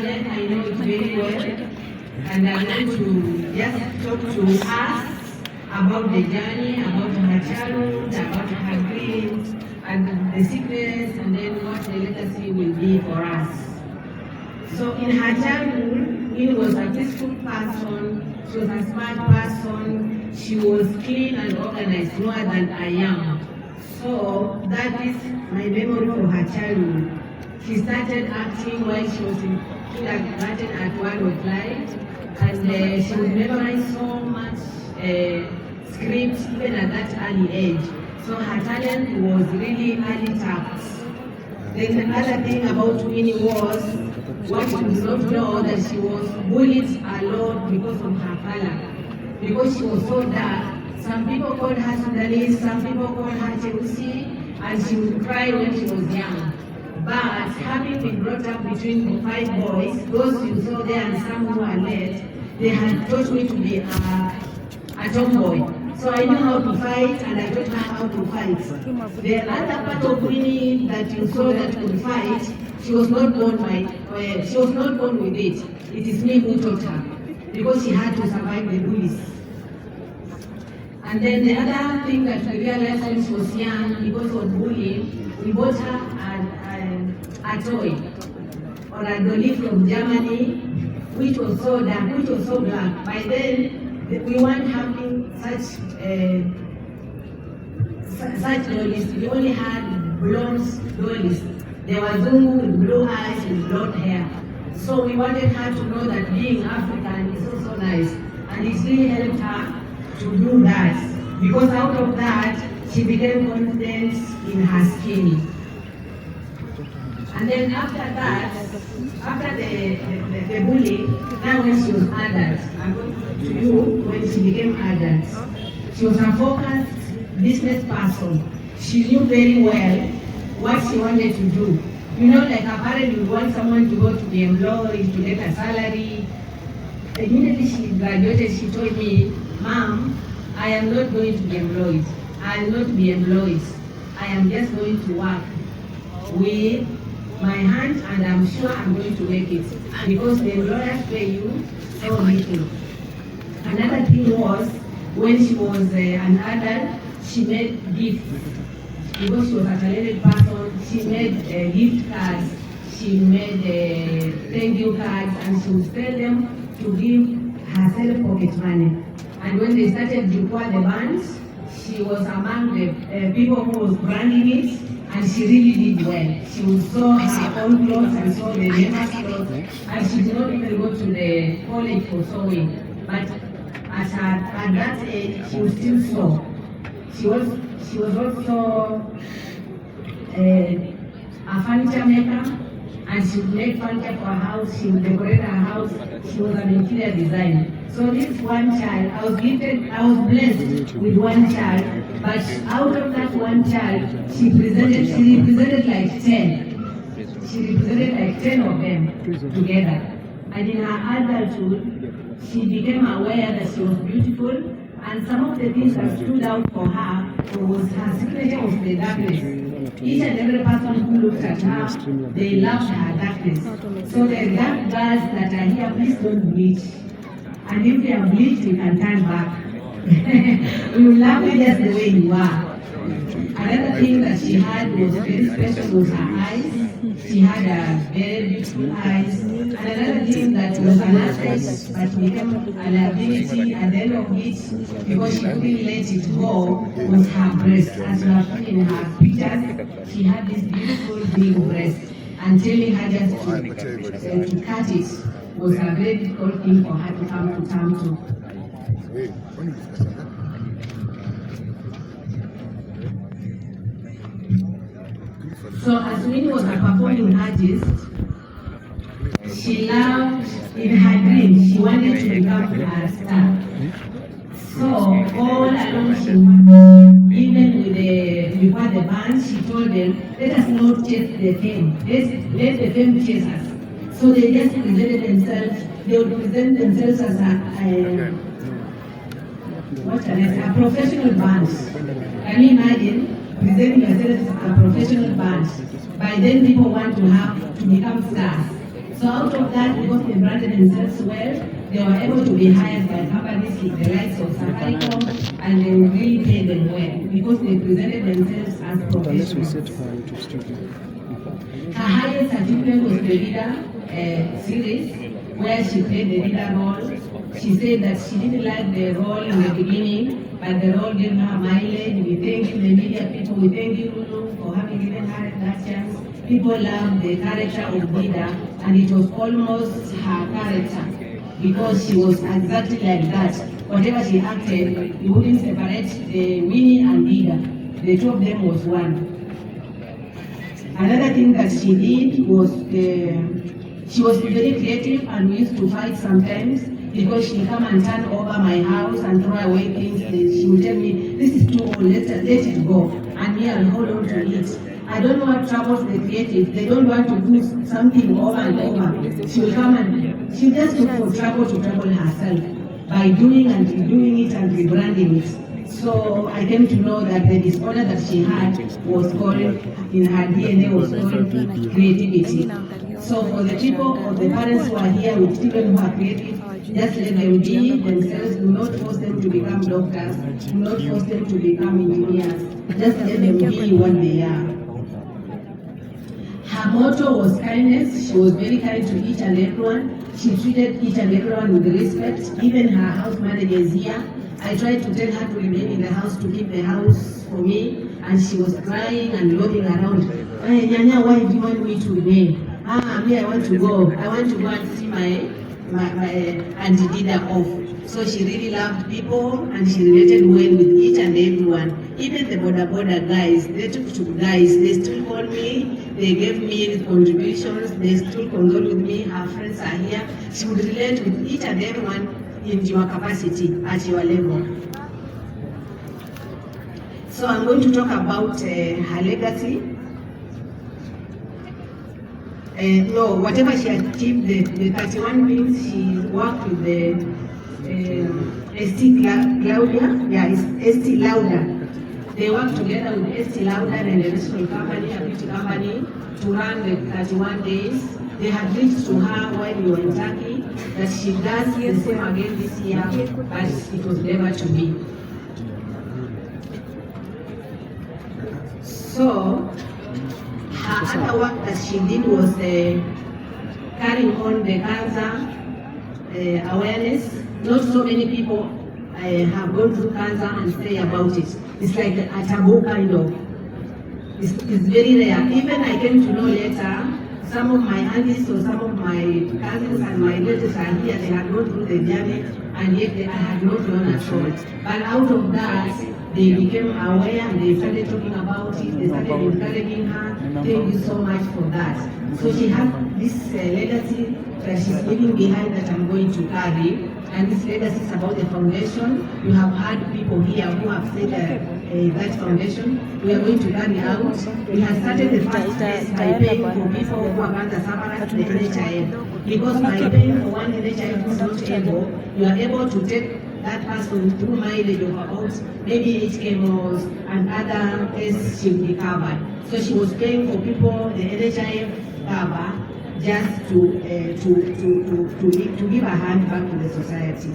then I know it very well, and I'm going to just talk to us about the journey, about her childhood, about her dreams, and the sickness, and then what the legacy will be for us. So in her childhood, she was a peaceful person, she was a smart person, she was clean and organized, more than I am. So that is my memory for her childhood. She started acting while she was in kindergarten at 1 o'clock, and she would memorize so much scripts even at that early age. So her talent was really early tapped. Then the other thing about Winnie was, what she did not know, that she was bullied a lot because of her color. Because she was so dark, some people called her Sudanese, some people called her Chelsea, and she would cry when she was young. But having been brought up between the 5 boys, those you saw there and some who are late, they had taught me to be a tomboy. So I knew how to fight, and I taught her how to fight. The other part of Winnie that you saw that could fight, she was not born with it. It is me who taught her, because she had to survive the bullies. And then the other thing that we realized when she was young, because of bullying, we bought her a toy or a dolly from Germany, which was so dark, which was so black. By then, we weren't having such dollies. We only had blonde dollies. There was Zungu with blue eyes and blonde hair. So we wanted her to know that being African is also nice. And it really helped her to do that. Because out of that, she became confident in her skin. And then after that, after the bullying, now when she was adult, I'm going to you, when she became adult, she was a focused business person. She knew very well what she wanted to do. You know, like a parent would want someone to go to be employed, to get a salary. Immediately she graduated, she told me, Mom, I am not going to be employed. I am not be employed. I am just going to work with my hand, and I'm sure I'm going to make it. Because the employers pay you so little. Another thing was, when she was an adult, she made gifts. Because she was a talented person, she made gift cards, she made thank you cards, and she would sell them to give herself pocket money. And when they started to pour the bands, she was among the people who was branding it, and she really did well. She would sew her own clothes and sew the neighbor's clothes, and she did not even go to the college for sewing. But at that age, she would still sew. She was also a furniture maker, and she would make furniture for her house, she would decorate her house, she was an interior designer. So this one child, I was blessed with one child, but out of that one child, she represented like 10. She represented like 10 of them together. And in her adulthood, she became aware that she was beautiful, and some of the things that stood out for her was her signature was the darkness. Each and every person who looked at her, they loved her darkness. So the dark girls that are here, please don't bleach. And if you have bleached, you can turn back. We will love you just the way you are. Another thing that she had was very special was her eyes. She had a very beautiful eyes. And another thing that was an asset but became a liability at the end of it, because she couldn't let it go, was her breast. As you have seen in her pictures, she had this beautiful big breast. And telling her just to cut it was a very difficult thing for her to come to terms with. So as Winnie was a performing artist, she loved, in her dreams, she wanted to become a star. So all along, even before the band, she told them, let us not chase the fame, let the fame chase us. So they just presented themselves, they would present themselves as a professional band. Can you imagine presenting yourself as a professional band? By then people want to become stars. So out of that, because they branded themselves well, they were able to be hired by companies like the likes of Safaricom, and they would really pay them well because they presented themselves as professionals. Her highest achievement was the leader series, where she played the leader role. She said that she didn't like the role in the beginning, but the role gave her mileage. We thank you, the media people. We thank you, Lulu, for having given her that chance. People loved the character of Dida, and it was almost her character because she was exactly like that. Whatever she acted, you wouldn't separate the Winnie and Dida. The two of them was one. Another thing that she did was she was very creative, and we used to fight sometimes because she come and turn over my house and throw away things. She would tell me, this is too old, let it go. And me, I'll hold on to it. I don't know what troubles the creative. They don't want to do something over and over. She will come and she just look for trouble to trouble herself by doing and redoing it and rebranding it. So I came to know that the disorder that she had was called, in her DNA was called creativity. So for the people or the parents who are here with children who are creative, just let them be themselves. Do not force them to become doctors. Do not force them to become engineers. Just let them be what they are. Her motto was kindness. She was very kind to each and everyone. She treated each and everyone with respect. Even her house managers here, I tried to tell her to remain in the house, to keep the house for me, and she was crying and looking around. Hey, Nyanya, why do you want me to remain? Me, I want to go. I want to go and see my Auntie Dida off. So she really loved people, and she related well with each and everyone. Even the border guys, they took to guys, they still call me, they gave me contributions, they still condole with me, her friends are here. She would relate with each and everyone in your capacity, at your level. So I'm going to talk about her legacy. No, whatever she achieved, the 31 things she worked with the Estee Lauder. They worked together with Estee Lauder and a restaurant company, a beauty company, to run the 31 days. They had reached to her while we were in Turkey that she does the same again this year, but it was never to be. So, her other work that she did was carrying on the cancer awareness. Not so many people have gone through cancer and say about it. It's like a taboo kind of. It's very rare. Even I came to know later, some of my aunties or some of my cousins and my relatives are here, they had gone through the journey, and yet I had not known at all. But out of that, they became aware and they started talking about it, they started encouraging her. Thank you so much for that. So she has this legacy that she's leaving behind that I'm going to carry. And this legacy is about the foundation. You have had people here who have said that foundation we are going to carry out. We have started the first phase by paying for people who are cancer sufferers the NHIF. Because by paying for one NHIF who is not able, you are able to take that person through mileage of about maybe 8 chemos and other tests she will be covered. So she was paying for people the NHIF cover just to give a hand back to the society.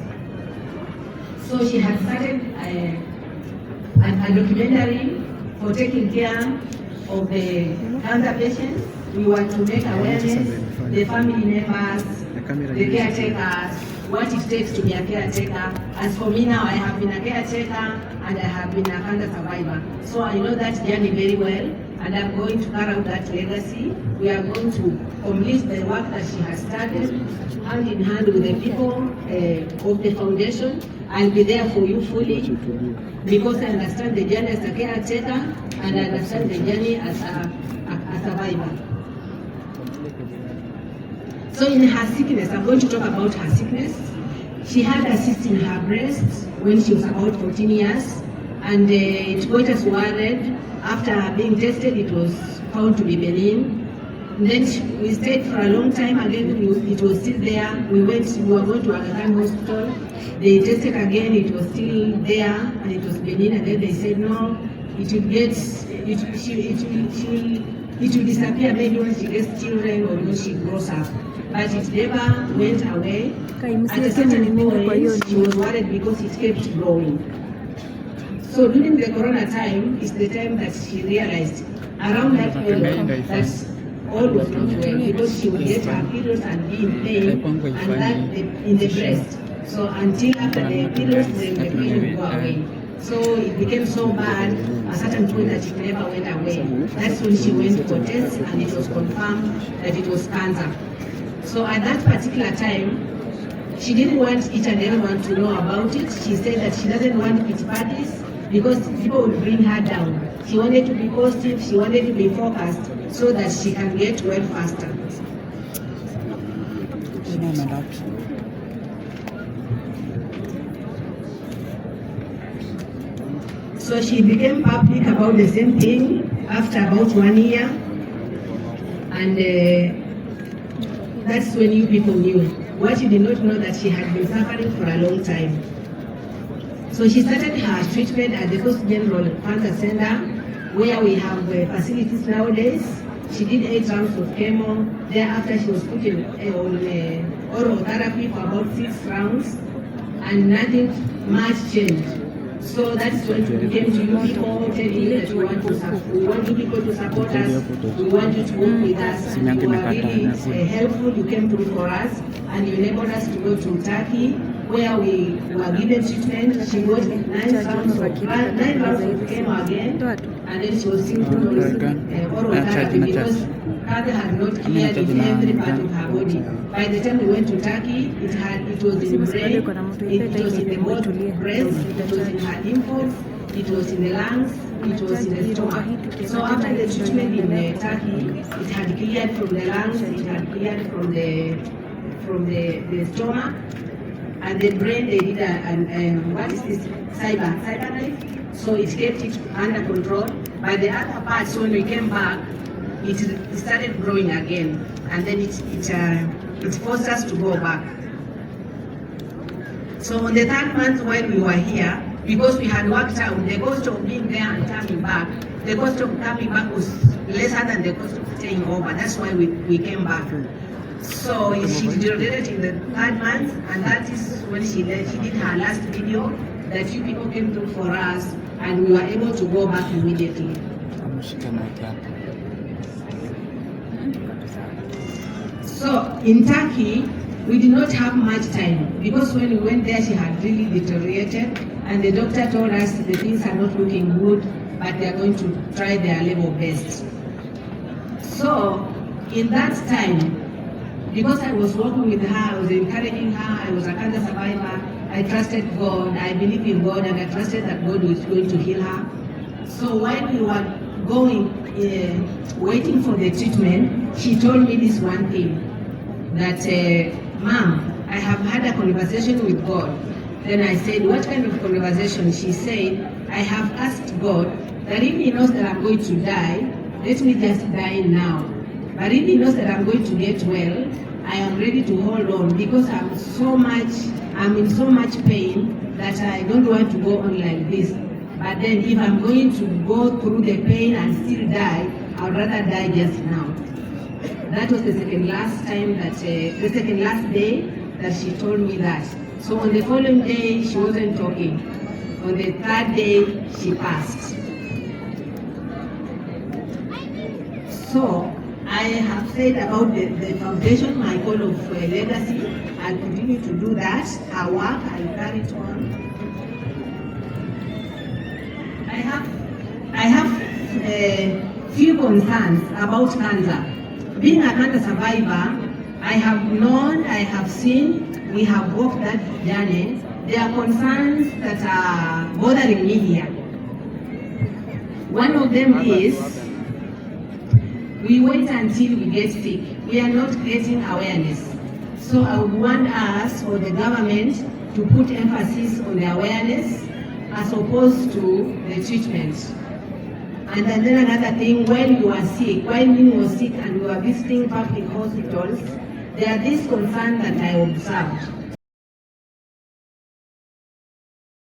So she had started a documentary for taking care of the cancer patients. We want to make awareness, the family members, the caretakers, what it takes to be a caretaker. As for me now, I have been a caretaker and I have been a cancer survivor. So I know that journey very well, and I'm going to carry out that legacy. We are going to complete the work that she has started, hand in hand with the people of the foundation. I'll be there for you fully, because I understand the journey as a caretaker and I understand the journey as a survivor. So in her sickness, I'm going to talk about her sickness. She had a cyst in her breast when she was about 14 years, and it got us worried. After being tested, it was found to be benign. Then we stayed for a long time. Again, it was still there. We were going to Aga Khan Hospital. They tested again, it was still there, and it was benign. And then they said, no, it will disappear maybe when she gets children or when she grows up. but it never went away. At a certain point, she was worried because it kept growing. So during the corona time is the time that she realized around that period that all was not well, because she would get her periods and be in pain, and that in the breast. So until after the periods, then the pain would go away. So it became so bad at a certain point that it never went away. That's when she went for tests and it was confirmed that it was cancer. So at that particular time, she didn't want each and everyone to know about it. She said that she doesn't want pity parties because people would bring her down. She wanted to be positive, she wanted to be focused so that she can get well faster. So she became public about the same thing after about 1 year, and that's when you people knew. What you did not know that she had been suffering for a long time. So she started her treatment at the Coast General Cancer Center, where we have facilities nowadays. She did 8 rounds of chemo. Thereafter, she was put on oral therapy for about 6 rounds, and nothing much changed. So that's when we came to you people, telling you that we want you people to support us, we want you to work with us, and you were really helpful. You came through for us, and you enabled us to go to Turkey, where we were given treatment. She got 9 rounds of chemo again, and then she was still put on oral therapy because cancer had not cleared in every part of her body. By the time we went to Turkey, it was in the brain, it was in the both breast, it was in her lymphoids, it was in the lungs, it was in the stomach. So after the treatment in Turkey, it had cleared from the lungs, it had cleared from the stomach, and the brain they did what is this cyber knife. So it kept it under control. By the other parts, when we came back, it started growing again, and then it forced us to go back. So on the 3rd month when we were here, because we had worked out the cost of being there and coming back, the cost of coming back was lesser than the cost of staying over. That's why we came back. So she deteriorated in the 3rd month, and that is when she did her last video that you people came through for us, and we were able to go back immediately. So in Turkey, we did not have much time because when we went there, she had really deteriorated, and the doctor told us the things are not looking good, but they are going to try their level best. So in that time, because I was working with her, I was encouraging her, I was a cancer survivor, I trusted God, I believe in God, and I trusted that God was going to heal her. So while we were waiting for the treatment, she told me this one thing, that, Mom, I have had a conversation with God. Then I said, what kind of conversation? She said, I have asked God that if He knows that I'm going to die, let me just die now. But if He knows that I'm going to get well, I am ready to hold on because I'm in so much pain that I don't want to go on like this. But then if I'm going to go through the pain and still die, I'd rather die just now. That was the second last day that she told me that. So on the following day, she wasn't talking. On the 3rd day, she passed. So I have said about the foundation, my call of legacy. I'll continue to do that. Her work, I'll carry it on. I have few concerns about cancer. Being a cancer survivor, I have known, I have seen, we have walked that journey. There are concerns that are bothering me here. One of them is, we wait until we get sick. We are not creating awareness. So I would want us or the government to put emphasis on the awareness as opposed to the treatment. And then another thing, when you are sick, when you were sick and you are visiting public hospitals, there are these concerns that I observed.